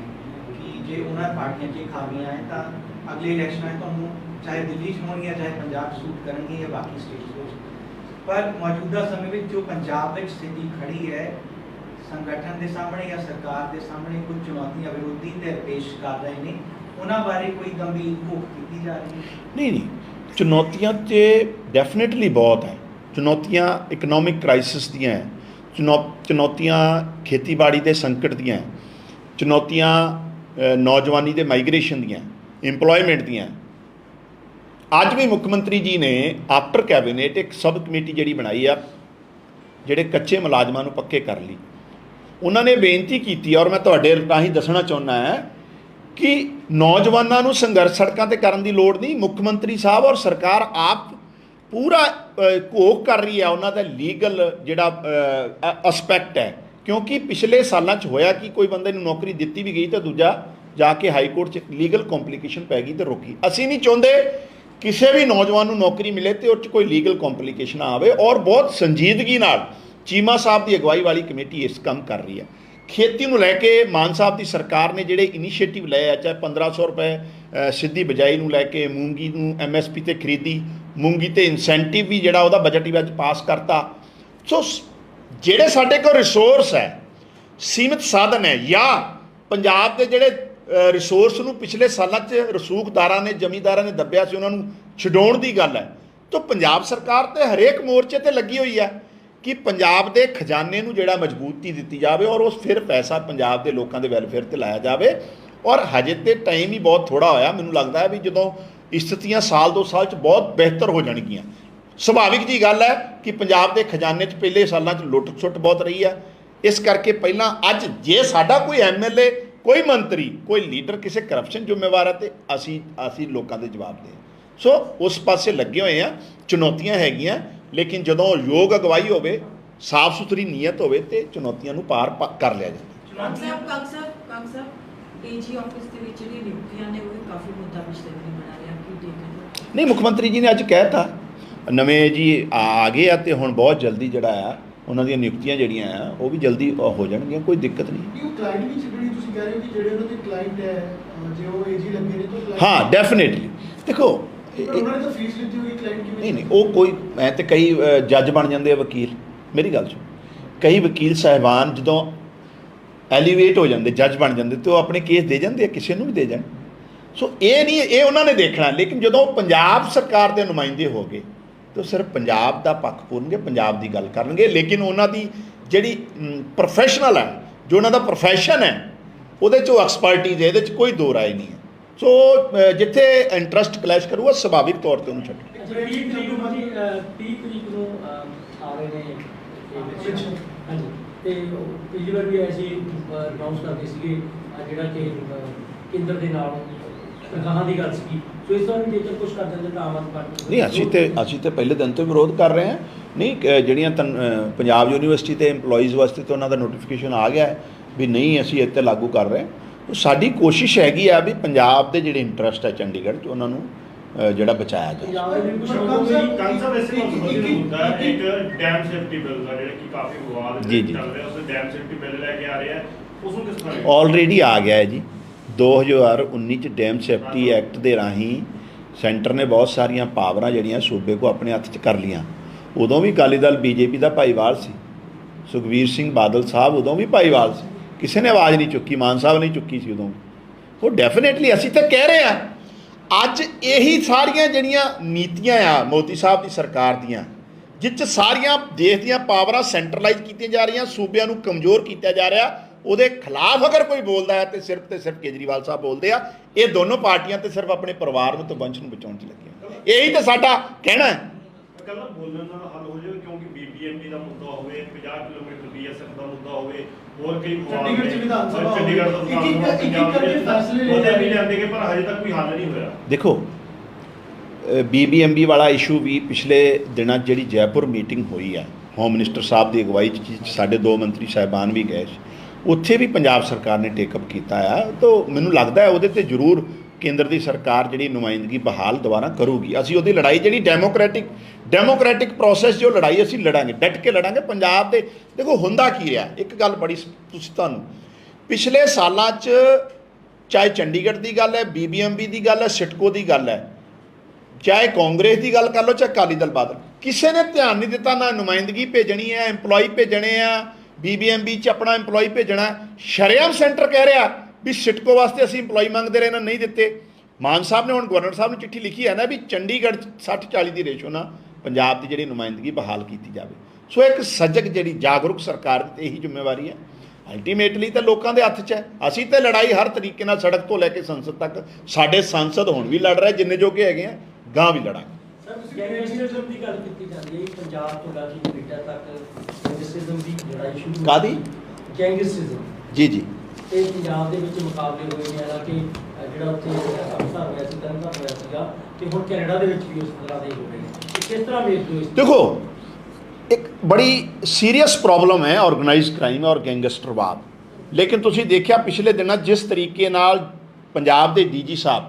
ਕਿ ਜੇ ਉਹਨਾਂ ਪਾਰਟੀਆਂ 'ਚ ਖਾਮੀਆਂ ਹੈ ਤਾਂ ਅਗਲੇ ਇਲੈਕਸ਼ਨਾਂ 'ਚ ਤੁਹਾਨੂੰ ਚਾਹੇ ਦਿੱਲੀ 'ਚ ਹੋਣਗੀਆਂ ਚਾਹੇ ਪੰਜਾਬ 'ਚ ਸੂਟ ਕਰਨਗੇ ਜਾਂ ਬਾਕੀ ਸਟੇਟਸ ਵਿੱਚ। ਪਰ ਮੌਜੂਦਾ ਸਮੇਂ ਵਿੱਚ ਜੋ ਪੰਜਾਬ ਵਿੱਚ ਸਥਿਤੀ ਖੜੀ ਹੈ, ਸੰਗਠਨ ਦੇ ਸਾਹਮਣੇ ਜਾਂ ਸਰਕਾਰ ਦੇ ਸਾਹਮਣੇ ਕੁਝ ਚੁਣੌਤੀਆਂ ਵਿਰੋਧੀ ਧਿਰ ਪੇਸ਼ ਕਰ ਰਹੇ ਨੇ, ਉਹਨਾਂ ਬਾਰੇ ਕੋਈ ਗੰਭੀਰ ਘੋਖ ਕੀਤੀ ਜਾ ਰਹੀ ਹੈ? ਨਹੀਂ, ਚੁਣੌਤੀਆਂ ਤੇ ਡੈਫੀਨੇਟਲੀ ਬਹੁਤ ਹੈ। ਚੁਣੌਤੀਆਂ ਇਕਨੋਮਿਕ ਕ੍ਰਾਈਸਿਸ ਦੀਆਂ ਹੈ, ਚੁਣੌਤੀਆਂ ਖੇਤੀਬਾੜੀ ਦੇ ਸੰਕਟ ਦੀਆਂ ਹੈ, ਚੁਣੌਤੀਆਂ ਨੌਜਵਾਨੀ ਦੇ ਮਾਈਗ੍ਰੇਸ਼ਨ ਦੀਆਂ, ਇੰਪਲੋਇਮੈਂਟ ਦੀਆਂ। ਅੱਜ ਵੀ ਮੁੱਖ ਮੰਤਰੀ ਜੀ ਨੇ ਆਫਟਰ ਕੈਬਨਿਟ ਇੱਕ ਸਬ ਕਮੇਟੀ ਜਿਹੜੀ ਬਣਾਈ ਆ, ਜਿਹੜੇ ਕੱਚੇ ਮੁਲਾਜ਼ਮਾਂ ਨੂੰ ਪੱਕੇ ਕਰ ਲਈ। ਉਹਨਾਂ ਨੇ ਬੇਨਤੀ ਕੀਤੀ, ਔਰ ਮੈਂ ਤੁਹਾਡੇ ਰਾਹੀਂ ਦੱਸਣਾ ਚਾਹੁੰਦਾ ਹੈ ਕਿ ਨੌਜਵਾਨਾਂ ਨੂੰ ਸੰਘਰਸ਼ ਸੜਕਾਂ 'ਤੇ ਕਰਨ ਦੀ ਲੋੜ ਨਹੀਂ। ਮੁੱਖ ਮੰਤਰੀ ਸਾਹਿਬ ਔਰ ਸਰਕਾਰ ਆਪ ਪੂਰਾ ਘੋਖ ਕਰ ਰਹੀ ਹੈ ਉਹਨਾਂ ਦਾ ਲੀਗਲ ਜਿਹੜਾ ਅਸਪੈਕਟ ਹੈ, ਕਿਉਂਕਿ ਪਿਛਲੇ ਸਾਲਾਂ 'ਚ ਹੋਇਆ ਕਿ ਕੋਈ ਬੰਦੇ ਨੂੰ ਨੌਕਰੀ ਦਿੱਤੀ ਵੀ ਗਈ ਤਾਂ ਦੂਜਾ ਜਾ ਕੇ ਹਾਈ ਕੋਰਟ 'ਚ ਲੀਗਲ ਕੰਪਲਿਕੇਸ਼ਨ ਪੈ ਗਈ ਤੇ ਰੋਕੀ। ਅਸੀਂ ਨਹੀਂ ਚਾਹੁੰਦੇ ਕਿਸੇ ਵੀ ਨੌਜਵਾਨ ਨੂੰ ਨੌਕਰੀ ਮਿਲੇ ਤੇ ਉਹ 'ਚ ਕੋਈ ਲੀਗਲ ਕੰਪਲਿਕੇਸ਼ਨ ਆਵੇ, ਔਰ ਬਹੁਤ ਸੰਜੀਦਗੀ ਨਾਲ ਚੀਮਾ ਸਾਹਿਬ ਦੀ ਅਗਵਾਈ ਵਾਲੀ ਕਮੇਟੀ ਇਸ ਕੰਮ ਕਰ ਰਹੀ ਹੈ। ਖੇਤੀ ਨੂੰ ਲੈ ਕੇ ਮਾਨ ਸਾਹਿਬ ਦੀ ਸਰਕਾਰ ਨੇ ਜਿਹੜੇ ਇਨੀਸ਼ੀਏਟਿਵ ਲਏ ਆ, ਚਾਹੇ 1500 ਰੁਪਏ ਸਿੱਧੀ ਬਿਜਾਈ ਨੂੰ ਲੈ ਕੇ, ਮੂੰਗੀ ਨੂੰ MSP ਤੇ ਖਰੀਦੀ, ਮੂੰਗੀ ਤੇ ਇਨਸੈਂਟਿਵ ਵੀ ਜਿਹੜਾ ਉਹਦਾ ਬਜਟ ਵਿੱਚ ਪਾਸ ਕਰਤਾ। ਸੋ ਜਿਹੜੇ ਸਾਡੇ ਕੋਲ ਰਿਸੋਰਸ ਹੈ, ਸੀਮਿਤ ਸਾਧਨ ਹੈ, ਜਾਂ ਪੰਜਾਬ ਦੇ ਜਿਹੜੇ ਰਿਸੋਰਸ ਨੂੰ ਪਿਛਲੇ ਸਾਲਾਂ 'ਚ ਰਸੂਖਦਾਰਾਂ ਨੇ, ਜ਼ਮੀਂਦਾਰਾਂ ਨੇ ਦੱਬਿਆ ਸੀ, ਉਹਨਾਂ ਨੂੰ ਛਡਾਉਣ ਦੀ ਗੱਲ ਹੈ। ਤਾਂ ਪੰਜਾਬ ਸਰਕਾਰ ਤੇ ਹਰੇਕ ਮੋਰਚੇ ਤੇ ਲੱਗੀ ਹੋਈ ਹੈ ਕਿ ਪੰਜਾਬ ਦੇ ਖਜ਼ਾਨੇ ਨੂੰ ਜਿਹੜਾ ਮਜ਼ਬੂਤੀ ਦਿੱਤੀ ਜਾਵੇ, ਔਰ ਉਸ ਫਿਰ ਪੈਸਾ ਪੰਜਾਬ ਦੇ ਲੋਕਾਂ ਦੇ ਵੈਲਫੇਅਰ 'ਤੇ ਲਾਇਆ ਜਾਵੇ। ਔਰ ਹਜੇ ਤੇ ਟਾਈਮ ਹੀ ਬਹੁਤ ਥੋੜ੍ਹਾ ਹੋਇਆ। ਮੈਨੂੰ ਲੱਗਦਾ ਹੈ ਵੀ ਜਦੋਂ ਸਥਿਤੀਆਂ ਸਾਲ 2 ਸਾਲ 'ਚ ਬਹੁਤ ਬਿਹਤਰ ਹੋ ਜਾਣਗੀਆਂ। ਸੁਭਾਵਿਕ ਜੀ ਗੱਲ ਹੈ ਕਿ ਪੰਜਾਬ ਦੇ ਖਜ਼ਾਨੇ 'ਚ ਪਹਿਲੇ ਸਾਲਾਂ 'ਚ ਲੁੱਟ ਸੁੱਟ ਬਹੁਤ ਰਹੀ ਹੈ। ਇਸ ਕਰਕੇ ਪਹਿਲਾਂ ਅੱਜ ਜੇ ਸਾਡਾ ਕੋਈ MLA, ਕੋਈ ਮੰਤਰੀ, ਕੋਈ ਲੀਡਰ ਕਿਸੇ ਕਰਪਸ਼ਨ ਜ਼ਿੰਮੇਵਾਰ ਹੈ ਤੇ ਅਸੀਂ ਲੋਕਾਂ ਦੇ ਜਵਾਬ ਦੇ। ਸੋ ਉਸ ਪਾਸੇ ਲੱਗੇ ਹੋਏ ਆ। ਚੁਣੌਤੀਆਂ ਹੈਗੀਆਂ, ਲੇਕਿਨ ਜਦੋਂ ਯੋਗ ਅਗਵਾਈ ਹੋਵੇ, ਸਾਫ਼ ਸੁਥਰੀ ਨੀਅਤ ਹੋਵੇ ਤੇ ਚੁਣੌਤੀਆਂ ਨੂੰ ਪਾਰ ਕਰ ਲਿਆ ਜਾਂਦਾ। ਕਾਂਗ ਸਾਹਿਬ AG ਆਫਿਸ ਦੇ ਵਿੱਚ ਜਿਹੜੀ ਨਿਯੁਕਤੀਆਂ ਨੇ ਉਹ ਕਾਫੀ ਮੁੱਦਾ ਪਿਛਲੇ ਦਿਨ ਬਣਾ ਰਿਹਾ, ਕੀ ਦੇਖਦੇ? ਨਹੀਂ, ਮੁੱਖ ਮੰਤਰੀ ਜੀ ਨੇ ਅੱਜ ਕਹਿਤਾ ਨਵੇਂ ਜੀ ਆ ਗਏ ਆ ਤੇ ਹੁਣ ਬਹੁਤ ਜਲਦੀ ਜਿਹੜਾ ਆ ਉਹਨਾਂ ਦੀਆਂ ਨਿਯੁਕਤੀਆਂ ਜਿਹੜੀਆਂ ਆ ਉਹ ਵੀ ਜਲਦੀ ਹੋ ਜਾਣਗੀਆਂ, ਕੋਈ ਦਿੱਕਤ ਨਹੀਂ। ਉਹ ਕਲਾਇੰਟ ਵੀ ਜਿਹੜੀ ਤੁਸੀਂ ਕਹਿ ਰਹੇ ਹੋ ਕਿ ਜਿਹੜੇ ਉਹਨਾਂ ਦੇ ਕਲਾਇੰਟ ਹੈ, ਜੇ ਉਹ AG ਲੱਗੇ ਨੇ ਤਾਂ ਹਾਂ, ਡੈਫੀਨੇਟਲੀ। ਦੇਖੋ ਉਹਨਾਂ ਨੇ ਤਾਂ ਫੀਸ ਲਿੱਤੀ ਹੋਈ, ਕਲਾਇੰਟ ਕਿਵੇਂ? ਨਹੀਂ, ਉਹ ਕੋਈ ਮੈਂ ਤੇ ਕਈ ਜੱਜ ਬਣ ਜਾਂਦੇ ਆ, ਵਕੀਲ। ਮੇਰੀ ਗੱਲ ਸੁਣ, ਕਈ ਵਕੀਲ ਸਾਹਿਬਾਨ ਜਦੋਂ ਐਲੀਵੇਟ ਹੋ ਜਾਂਦੇ, ਜੱਜ ਬਣ ਜਾਂਦੇ, ਤੇ ਉਹ ਆਪਣੇ ਕੇਸ ਦੇ ਜਾਂਦੇ ਆ, ਕਿਸੇ ਨੂੰ ਵੀ ਦੇ ਜਾਣ। ਸੋ ਇਹ ਨਹੀਂ, ਇਹ ਉਹਨਾਂ ਨੇ ਦੇਖਣਾ। ਲੇਕਿਨ ਜਦੋਂ ਪੰਜਾਬ ਸਰਕਾਰ ਦੇ ਨੁਮਾਇੰਦੇ ਹੋ ਗਏ ਤਾਂ ਸਿਰਫ ਪੰਜਾਬ ਦਾ ਪੱਖ ਪੂਰਨਗੇ, ਪੰਜਾਬ ਦੀ ਗੱਲ ਕਰਨਗੇ। ਲੇਕਿਨ ਉਹਨਾਂ ਦੀ ਜਿਹੜੀ ਪ੍ਰੋਫੈਸ਼ਨਲ ਹੈ, ਜੋ ਉਹਨਾਂ ਦਾ ਪ੍ਰੋਫੈਸ਼ਨ ਹੈ, ਉਹਦੇ 'ਚ ਉਹ ਐਕਸਪਰਟੀਜ਼ ਹੈ, ਇਹਦੇ 'ਚ ਕੋਈ ਦੋ ਰਾਏ ਨਹੀਂ ਹੈ। ਸੋ ਜਿੱਥੇ ਇੰਟਰਸਟ ਕਲੈਸ਼ ਕਰੂਗਾ, ਸੁਭਾਵਿਕ ਤੌਰ 'ਤੇ ਉਹਨੂੰ ਛੱਡੋ। 30 ਤਰੀਕ ਨੂੰ ਜੀ 30 ਤਰੀਕ ਨੂੰ ਆ ਰਹੇ ਨੇ ਹਾਂਜੀ, ਤੇ ਪਿਛਲੀ ਵਾਰ ਵੀ ਐਸੀ ਅਨਾਉਂਸ ਕਰਦੇ ਸੀਗੇ ਜਿਹੜਾ ਕਿ ਕੇਂਦਰ ਦੇ ਨਾਲ ਤਨਖਾਹਾਂ ਦੀ ਗੱਲ ਸੀਗੀ। ਸੋ ਇਸ ਤਰ੍ਹਾਂ ਜੇਕਰ ਕੁਝ ਕਰ ਦਿੰਦੇ ਤਾਂ ਆਮ ਆਦਮੀ ਪਾਰਟੀ ਨਹੀਂ, ਅਸੀਂ ਤੇ ਪਹਿਲੇ ਦਿਨ ਤੋਂ ਵਿਰੋਧ ਕਰ ਰਹੇ ਹਾਂ। ਨਹੀਂ, ਜਿਹੜੀਆਂ ਪੰਜਾਬ ਯੂਨੀਵਰਸਿਟੀ ਦੇ EMPLOYEES ਵਾਸਤੇ ਤਾਂ ਉਹਨਾਂ ਦਾ ਨੋਟੀਫਿਕੇਸ਼ਨ ਆ ਗਿਆ ਹੈ ਵੀ ਨਹੀਂ ਅਸੀਂ ਇੱਥੇ ਲਾਗੂ ਕਰ ਰਹੇ। ਸਾਡੀ ਕੋਸ਼ਿਸ਼ ਹੈਗੀ ਆ ਵੀ ਪੰਜਾਬ ਦੇ ਜਿਹੜੇ ਇੰਟਰਸਟ ਹੈ ਚੰਡੀਗੜ੍ਹ 'ਚ ਉਹਨਾਂ ਨੂੰ ਜਿਹੜਾ ਬਚਾਇਆ ਜਾਏ। ਪੰਜਾਬ ਦੇ ਵੀ ਕੁਝ ਕਾਂਸਾ ਵੈਸੇ ਹੁੰਦਾ ਇੱਕ ਡੈਮ ਸੇਫਟੀ ਬਿੱਲ ਦਾ ਜਿਹੜਾ ਕਿ ਕਾਫੀ ਵਿਵਾਦ ਜੀ, ਜੀ। ਚੱਲ ਰਿਹਾ, ਉਸ ਡੈਮ ਸੇਫਟੀ ਬਿੱਲ ਲੈ ਕੇ ਆ ਰਹੇ ਆ, ਉਸ ਨੂੰ ਕਿਸ ਤਰ੍ਹਾਂ ਆਲਰੇਡੀ ਆ ਗਿਆ ਹੈ ਜੀ। 2019 ਚ ਡੈਮ ਸੇਫਟੀ ਐਕਟ ਦੇ ਰਾਹੀਂ ਸੈਂਟਰ ਨੇ ਬਹੁਤ ਸਾਰੀਆਂ ਪਾਵਰਾਂ ਜਿਹੜੀਆਂ ਸੂਬੇ ਕੋ ਆਪਣੇ ਹੱਥ 'ਚ ਕਰ ਲੀਆਂ। ਉਦੋਂ ਵੀ ਅਕਾਲੀ ਦਲ BJP ਦਾ ਭਾਈਵਾਲ ਸੀ, ਸੁਖਬੀਰ ਸਿੰਘ ਬਾਦਲ ਸਾਹਿਬ ਉਦੋਂ ਵੀ ਭਾਈਵਾਲ ਸੀ, ਕਿਸੇ ਨੇ ਆਵਾਜ਼ ਨਹੀਂ ਚੁੱਕੀ, ਮਾਨ ਸਾਹਿਬ ਨਹੀਂ ਚੁੱਕੀ ਸੀ ਉਦੋਂ। ਉਹ ਡੈਫੀਨੇਟਲੀ ਅਸੀਂ ਤਾਂ ਕਹਿ ਰਹੇ ਹਾਂ ਅੱਜ ਇਹੀ ਸਾਰੀਆਂ ਜਿਹੜੀਆਂ ਨੀਤੀਆਂ ਆ ਮੋਦੀ ਸਾਹਿਬ ਦੀ ਸਰਕਾਰ ਦੀਆਂ, ਜਿਸ 'ਚ ਸਾਰੀਆਂ ਦੇਸ਼ ਦੀਆਂ ਪਾਵਰਾਂ ਸੈਂਟਰਲਾਈਜ਼ ਕੀਤੀਆਂ ਜਾ ਰਹੀਆਂ, ਸੂਬਿਆਂ ਨੂੰ ਕਮਜ਼ੋਰ ਕੀਤਾ ਜਾ ਰਿਹਾ, ਉਹਦੇ ਖਿਲਾਫ ਅਗਰ ਕੋਈ ਬੋਲਦਾ ਹੈ ਤੇ ਸਿਰਫ ਕੇਜਰੀਵਾਲ ਸਾਹਿਬ ਬੋਲਦੇ ਆ। ਇਹ ਦੋਨੋਂ ਪਾਰਟੀਆਂ ਤੇ ਸਿਰਫ ਆਪਣੇ ਪਰਿਵਾਰ ਨੂੰ ਤੇ ਵੰਸ਼ ਨੂੰ ਬਚਾਉਣ 'ਚ ਲੱਗੀਆਂ। ਇਹੀ ਤਾਂ ਸਾਡਾ ਕਹਿਣਾ ਹੈ। ਇਕੱਲਾ ਬੋਲਣ ਨਾਲ ਹੱਲ ਹੋ ਜਾਵੇ, ਕਿਉਂਕਿ BBMP ਦਾ ਮੁੱਦਾ ਹੋਵੇ, 50 ਕਿਲੋਮੀਟਰ BSF ਦਾ ਮੁੱਦਾ ਹੋਵੇ, ਹੋਰ ਕਈ ਚੰਡੀਗੜ੍ਹ 'ਚ ਵਿਧਾਨ ਸਭਾ ਚੰਡੀਗੜ੍ਹ ਦਾ ਇੱਕ ਕਰਕੇ ਫੈਸਲੇ ਉਹਦੇ ਵੀ ਲੈਂਦੇ ਕਿ ਪਰ ਹਜੇ ਤੱਕ ਕੋਈ ਹੱਲ ਨਹੀਂ ਹੋਇਆ। ਦੇਖੋ BBMP ਵਾਲਾ ਇਸ਼ੂ ਵੀ ਪਿਛਲੇ ਦਿਨਾਂ 'ਚ ਜਿਹੜੀ ਜੈਪੁਰ ਮੀਟਿੰਗ ਹੋਈ ਹੈ ਹੋਮ ਮਿਨਿਸਟਰ ਸਾਹਿਬ ਦੀ ਅਗਵਾਈ 'ਚ ਸਾਡੇ 2 ਮੰਤਰੀ ਸਾਹਿਬਾਨ ਵੀ ਗਏ ਸੀ, ਉੱਥੇ ਵੀ ਪੰਜਾਬ ਸਰਕਾਰ ਨੇ ਟੇਕਅਪ ਕੀਤਾ ਆ। ਤਾਂ ਮੈਨੂੰ ਲੱਗਦਾ ਹੈ ਉਹਦੇ ਤੇ ਜ਼ਰੂਰ ਕੇਂਦਰ ਦੀ ਸਰਕਾਰ ਜਿਹੜੀ ਨੁਮਾਇੰਦਗੀ ਬਹਾਲ ਦੁਬਾਰਾ ਕਰੂਗੀ। ਅਸੀਂ ਉਹਦੀ ਲੜਾਈ ਜਿਹੜੀ ਡੈਮੋਕ੍ਰੈਟਿਕ ਪ੍ਰੋਸੈਸ ਜੋ ਲੜਾਈ ਅਸੀਂ ਲੜਾਂਗੇ, ਡਟ ਕੇ ਲੜਾਂਗੇ। ਪੰਜਾਬ ਦੇ ਦੇਖੋ ਹੁੰਦਾ ਕੀ ਰਿਹਾ, ਇੱਕ ਗੱਲ ਬੜੀ ਤੁਸੀਂ ਤੁਹਾਨੂੰ ਪਿਛਲੇ ਸਾਲਾਂ 'ਚ ਚਾਹੇ ਚੰਡੀਗੜ੍ਹ ਦੀ ਗੱਲ ਹੈ, BBMP ਦੀ ਗੱਲ ਹੈ, ਸਿਟਕੋ ਦੀ ਗੱਲ ਹੈ, ਚਾਹੇ ਕਾਂਗਰਸ ਦੀ ਗੱਲ ਕਰ ਲਓ, ਚਾਹੇ ਅਕਾਲੀ ਦਲ ਬਾਦਲ, ਕਿਸੇ ਨੇ ਧਿਆਨ ਨਹੀਂ ਦਿੱਤਾ ਨਾ ਨੁਮਾਇੰਦਗੀ ਭੇਜਣੀ ਹੈ, EMPLOYEE ਭੇਜਣੇ ਆ, BBMP 'ਚ ਆਪਣਾ EMPLOYEE ਭੇਜਣਾ। ਸ਼ਰੇਆਮ ਸੈਂਟਰ ਕਹਿ ਰਿਹਾ ਵੀ ਸਿਟਕੋ ਵਾਸਤੇ ਅਸੀਂ EMPLOYEE ਮੰਗਦੇ ਰਹੇ ਨਾ, ਨਹੀਂ ਦਿੱਤੇ। ਮਾਨ ਸਾਹਿਬ ਨੇ ਹੁਣ ਗਵਰਨਰ ਸਾਹਿਬ ਨੂੰ ਚਿੱਠੀ ਲਿਖੀ ਹੈ ਨਾ ਵੀ ਚੰਡੀਗੜ੍ਹ 60-40 ਦੀ ਰੇਸ਼ੋ ਨਾਲ ਪੰਜਾਬ ਦੀ ਜਿਹੜੀ ਨੁਮਾਇੰਦਗੀ ਬਹਾਲ ਕੀਤੀ ਜਾਵੇ। ਸੋ ਇੱਕ ਸਜਗ ਜਿਹੜੀ ਜਾਗਰੂਕ ਸਰਕਾਰ ਦੀ ਇਹੀ ਜ਼ਿੰਮੇਵਾਰੀ ਹੈ। ਅਲਟੀਮੇਟਲੀ ਤਾਂ ਲੋਕਾਂ ਦੇ ਹੱਥ 'ਚ ਹੈ। ਅਸੀਂ ਤਾਂ ਲੜਾਈ ਹਰ ਤਰੀਕੇ ਨਾਲ ਸੜਕ ਤੋਂ ਲੈ ਕੇ ਸੰਸਦ ਤੱਕ, ਸਾਡੇ ਸੰਸਦ ਹੁਣ ਵੀ ਲੜ ਰਹੇ ਜਿੰਨੇ ਜੋਗੇ ਹੈਗੇ ਆ, ਗਾਂ ਵੀ ਲੜਾਂਗੇ। ਗੈਂਗਸਟਰਿਜ਼ਮ ਦੀ ਗੱਲ ਕੀਤੀ ਜਾਂਦੀ ਹੈ ਪੰਜਾਬ ਤੋਂ ਲੈ ਕੇ ਕੈਨੇਡਾ ਤੱਕ ਗੈਂਗਸਟਰਿਜ਼ਮ ਦੀ ਲੜਾਈ ਸ਼ੁਰੂ ਕਾਹਦੀ? ਗੈਂਗਸਟਰਿਜ਼ਮ ਜੀ ਜੀ। ਇਹ ਪੰਜਾਬ ਦੇ ਵਿੱਚ ਮੁਕਾਬਲੇ ਹੋਏ ਨੇ, ਹਾਲਾਂਕਿ ਜਿਹੜਾ ਉੱਥੇ ਅੰਮ੍ਰਿਤਸਰ ਹੋਇਆ ਸੀ, ਤਰਨਤਾਰਨ ਹੋਇਆ ਸੀਗਾ, ਤੇ ਹੁਣ ਕੈਨੇਡਾ ਦੇ ਵਿੱਚ ਵੀ ਉਸ ਤਰ੍ਹਾਂ ਦੇ ਹੀ ਹੋ ਰਹੇ ਨੇ। ਕਿਸ ਤਰ੍ਹਾਂ ਵੇਖਦੇ ਹੋ ਇਸ ਦੇਖੋ ਇੱਕ ਬੜੀ ਸੀਰੀਅਸ ਪ੍ਰੋਬਲਮ ਹੈ ਆਰਗੇਨਾਈਜ਼ਡ ਕ੍ਰਾਈਮ ਔਰ ਗੈਂਗਸਟਰਵਾਦ। ਲੇਕਿਨ ਤੁਸੀਂ ਦੇਖਿਆ ਪਿਛਲੇ ਦਿਨਾਂ ਜਿਸ ਤਰੀਕੇ ਨਾਲ ਪੰਜਾਬ ਦੇ DG ਸਾਹਿਬ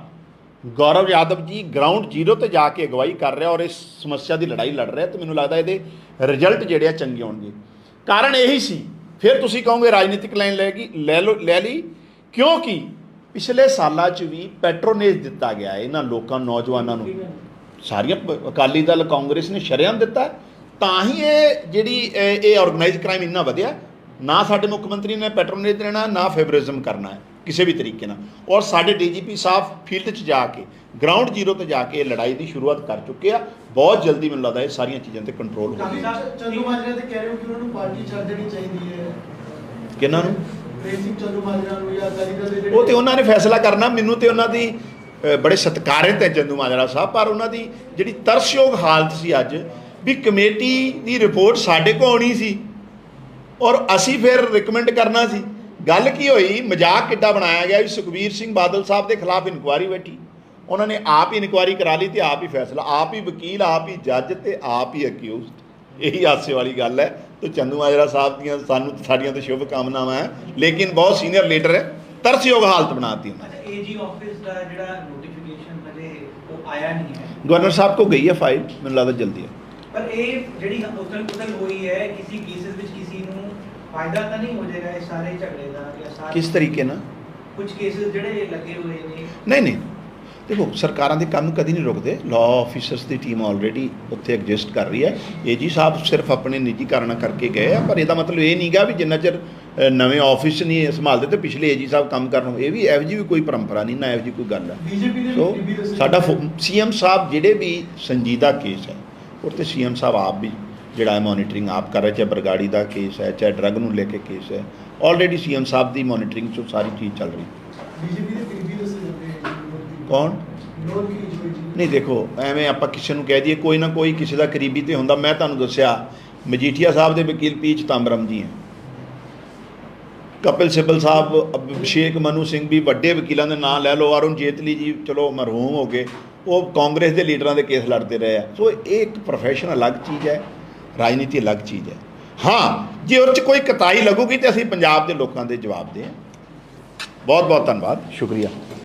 ਗੌਰਵ ਯਾਦਵ ਜੀ ਗਰਾਊਂਡ ਜ਼ੀਰੋ ਤੇ ਜਾ ਕੇ ਅਗਵਾਈ ਕਰ ਰਿਹਾ ਔਰ ਇਸ ਸਮੱਸਿਆ ਦੀ ਲੜਾਈ ਲੜ ਰਿਹਾ, ਤੇ ਮੈਨੂੰ ਲੱਗਦਾ ਇਹਦੇ ਰਿਜ਼ਲਟ ਜਿਹੜੇ ਆ ਚੰਗੇ ਆਉਣਗੇ। ਕਾਰਨ ਇਹੀ ਸੀ, ਫਿਰ ਤੁਸੀਂ ਕਹੋਗੇ ਰਾਜਨੀਤਿਕ ਲਾਈਨ ਲੈ ਲਈ, ਕਿਉਂਕਿ ਪਿਛਲੇ ਸਾਲਾਂ 'ਚ ਵੀ ਪੈਟਰੋਨੇਜ ਦਿੱਤਾ ਗਿਆ ਇਹਨਾਂ ਲੋਕਾਂ ਨੌਜਵਾਨਾਂ ਨੂੰ। ਸਾਰੀਆਂ ਅਕਾਲੀ ਦਲ ਕਾਂਗਰਸ ਨੇ ਸ਼ਰੇਆਮ ਦਿੱਤਾ, ਤਾਂ ਹੀ ਇਹ ਜਿਹੜੀ ਇਹ ਆਰਗੇਨਾਈਜ਼ਡ ਕ੍ਰਾਈਮ ਇੰਨਾ ਵਧਿਆ। ਨਾ ਸਾਡੇ ਮੁੱਖ ਮੰਤਰੀ ਨੇ ਪੈਟਰੋਨੇਜ ਦੇਣਾ, ਨਾ ਫੇਵਰਿਜ਼ਮ ਕਰਨਾ ਹੈ ਕਿਸੇ ਵੀ ਤਰੀਕੇ ਨਾਲ। ਔਰ ਸਾਡੇ DGP ਸਾਹਿਬ ਫੀਲਡ 'ਚ ਜਾ ਕੇ ਗਰਾਊਂਡ ਜ਼ੀਰੋ ਤੇ ਜਾ ਕੇ ਇਹ ਲੜਾਈ ਦੀ ਸ਼ੁਰੂਆਤ ਕਰ ਚੁੱਕੇ ਆ। ਬਹੁਤ ਜਲਦੀ ਮੈਨੂੰ ਲੱਗਦਾ ਇਹ ਸਾਰੀਆਂ ਚੀਜ਼ਾਂ ਤੇ ਕੰਟਰੋਲ ਹੋ ਜਾਏਗਾ। ਚੰਦੂਮਾਜਰਾ ਤੇ ਕਹਿ ਰਹੇ ਹੋ ਕਿ ਉਹਨਾਂ ਨੂੰ ਪਾਰਟੀ ਛੱਡ ਦੇਣੀ ਚਾਹੀਦੀ ਹੈ। ਕਿਹਨਾਂ ਨੂੰ? ਪ੍ਰੇਮ ਸਿੰਘ ਚੰਦੂਮਾਜਰਾ ਨੂੰ ਜਾਂ ਅਕਾਲੀ ਦਲ ਦੇ ਉਹ ਤੇ ਉਹਨਾਂ ਨੇ ਫੈਸਲਾ ਕਰਨਾ। ਮੈਨੂੰ ਤੇ ਉਹਨਾਂ ਦੀ ਬੜੇ ਸਤਿਕਾਰਿਤ ਹੈ ਚੰਦੂਮਾਜਰਾ ਸਾਹਿਬ, ਪਰ ਉਹਨਾਂ ਦੀ ਜਿਹੜੀ ਤਰਸਯੋਗ ਹਾਲਤ ਸੀ ਅੱਜ ਵੀ ਕਮੇਟੀ ਦੀ ਰਿਪੋਰਟ ਸਾਡੇ ਕੋਲ ਆਉਣੀ ਸੀ ਔਰ ਅਸੀਂ ਫਿਰ ਰਿਕਮੈਂਡ ਕਰਨਾ ਸੀ। ਗੱਲ ਕੀ ਹੋਈ, ਮਜ਼ਾਕ ਕਿੱਡਾ ਬਣਾਇਆ ਗਿਆ ਵੀ ਸੁਖਬੀਰ ਸਿੰਘ ਬਾਦਲ ਸਾਹਿਬ ਦੇ ਖਿਲਾਫ ਇਨਕੁਆਇਰੀ ਬੈਠੀ, ਉਹਨਾਂ ਨੇ ਆਪ ਹੀ ਇਨਕੁਆਇਰੀ ਕਰਾ ਲਈ ਤੇ ਆਪ ਹੀ ਫੈਸਲਾ, ਆਪ ਹੀ ਵਕੀਲ, ਆਪ ਹੀ ਜੱਜ ਤੇ ਆਪ ਹੀ ਅਕਿਊਜ਼ਡ। ਇਹੀ ਹਾਸੇ ਵਾਲੀ ਗੱਲ ਹੈ। ਤੇ ਚੰਦੂਮਾਜਰਾ ਸਾਹਿਬ ਦੀਆਂ ਸਾਡੀਆਂ ਤਾਂ ਸ਼ੁਭ ਕਾਮਨਾਵਾਂ ਹੈ, ਲੇਕਿਨ ਬਹੁਤ ਸੀਨੀਅਰ ਲੀਡਰ ਹੈ, ਤਰਸਯੋਗ ਹਾਲਤ ਬਣਾਤੀ ਉਹਨਾਂ ਨੇ। AG ਆਫਿਸ ਦਾ ਜਿਹੜਾ ਨੋਟੀਫਿਕੇਸ਼ਨ ਹਜੇ ਉਹ ਆਇਆ ਨਹੀਂ ਹੈ, ਗਵਰਨਰ ਸਾਹਿਬ ਕੋ ਗਈ ਹੈ ਫਾਈਲ, ਮੈਨੂੰ ਲੱਗਦਾ ਜਲਦੀ ਹੈ। ਪਰ ਇਹ ਜਿਹੜੀ ਉਥਲ ਹੋਈ ਹੈ ਕਿਸੇ ਕੇਸਿਸ ਵਿੱਚ ਕਿਸੇ ਨੂੰ ਫਾਇਦਾ ਤਾਂ ਨਹੀਂ ਹੋ ਜਾਏਗਾ ਇਹ ਸਾਰੇ ਝਗੜੇ ਦਾ ਜਾਂ ਸਾਰੇ ਕਿਸ ਤਰੀਕੇ ਨਾਲ? ਕੁਝ ਕੇਸਿਸ ਜਿਹੜੇ ਲੱਗੇ ਹੋਏ ਨੇ। ਨਹੀਂ ਦੇਖੋ ਸਰਕਾਰਾਂ ਦੇ ਕੰਮ ਕਦੀ ਨਹੀਂ ਰੁਕਦੇ। ਲਾਅ ਆਫਿਸਰਸ ਦੀ ਟੀਮ ਆਲਰੇਡੀ ਉੱਥੇ ਐਗਜ਼ਿਸਟ ਕਰ ਰਹੀ ਹੈ। AG ਸਾਹਿਬ ਸਿਰਫ ਆਪਣੇ ਨਿੱਜੀ ਕਾਰਨਾਂ ਕਰਕੇ ਗਏ ਆ, ਪਰ ਇਹਦਾ ਮਤਲਬ ਇਹ ਨਹੀਂਗਾ ਵੀ ਜਿੰਨਾ ਚਿਰ ਨਵੇਂ ਆਫਿਸ ਨਹੀਂ ਸੰਭਾਲਦੇ ਤੇ ਪਿਛਲੇ AG ਸਾਹਿਬ ਕੰਮ ਕਰਨ। ਇਹ ਵੀ ਇਹੋ ਜਿਹੀ ਵੀ ਕੋਈ ਪਰੰਪਰਾ ਨਹੀਂ, ਨਾ ਇਹੋ ਜਿਹੀ ਕੋਈ ਗੱਲ ਹੈ। BJP ਦੇ ਸੋ ਸਾਡਾ CM ਸਾਹਿਬ ਜਿਹੜੇ ਵੀ ਸੰਜੀਦਾ ਕੇਸ ਹੈ ਉਹ ਤੇ CM ਸਾਹਿਬ ਆਪ ਵੀ ਜਿਹੜਾ ਹੈ ਮੋਨੀਟਰਿੰਗ ਆਪ ਕਰ ਰਹੇ, ਚਾਹੇ ਬਰਗਾੜੀ ਦਾ ਕੇਸ ਹੈ, ਚਾਹੇ ਡਰੱਗ ਨੂੰ ਲੈ ਕੇ ਕੇਸ ਹੈ, ਆਲਰੇਡੀ CM ਸਾਹਿਬ ਦੀ ਮੋਨੀਟਰਿੰਗ 'ਚ ਸਾਰੀ ਚੀਜ਼ ਚੱਲ ਰਹੀ। BJP ਦੇ ਕਰੀਬੀ ਦੱਸੇ ਜਾਂਦੇ ਹੈ। ਕੌਣ? ਵਿਰੋਧ ਕੀ ਹੋਈ ਜੀ? ਨਹੀਂ ਦੇਖੋ ਐਵੇਂ ਆਪਾਂ ਕਿਸੇ ਨੂੰ ਕਹਿ ਦਈਏ, ਕੋਈ ਨਾ ਕੋਈ ਕਿਸੇ ਦਾ ਕਰੀਬੀ ਤੇ ਹੁੰਦਾ। ਮੈਂ ਤੁਹਾਨੂੰ ਦੱਸਿਆ ਮਜੀਠੀਆ ਸਾਹਿਬ ਦੇ ਵਕੀਲ P ਚਿਦੰਬਰਮ ਜੀ ਹੈ, ਕਪਿਲ ਸਿੱਬਲ ਸਾਹਿਬ, ਅਭਿਸ਼ੇਕ ਮਨੂ ਸਿੰਘ ਵੀ ਵੱਡੇ ਵਕੀਲਾਂ ਦੇ ਨਾਂ ਲੈ ਲਓ, ਅਰੁਣ ਜੇਤਲੀ ਜੀ ਚਲੋ ਮਰਹੂਮ ਹੋ ਗਏ, ਉਹ ਕਾਂਗਰਸ ਦੇ ਲੀਡਰਾਂ ਦੇ ਕੇਸ ਲੜਦੇ ਰਹੇ ਆ। ਸੋ ਇਹ ਇੱਕ ਪ੍ਰੋਫੈਸ਼ਨ ਅਲੱਗ ਚੀਜ਼ ਹੈ, ਰਾਜਨੀਤੀ ਅਲੱਗ ਚੀਜ਼ ਹੈ। ਹਾਂ, ਜੇ ਉਹ 'ਚ ਕੋਈ ਕਤਾਈ ਲੱਗੂਗੀ ਤਾਂ ਅਸੀਂ ਪੰਜਾਬ ਦੇ ਲੋਕਾਂ ਦੇ ਜਵਾਬ ਦੇ ਹਾਂ। ਬਹੁਤ ਬਹੁਤ ਧੰਨਵਾਦ, ਸ਼ੁਕਰੀਆ।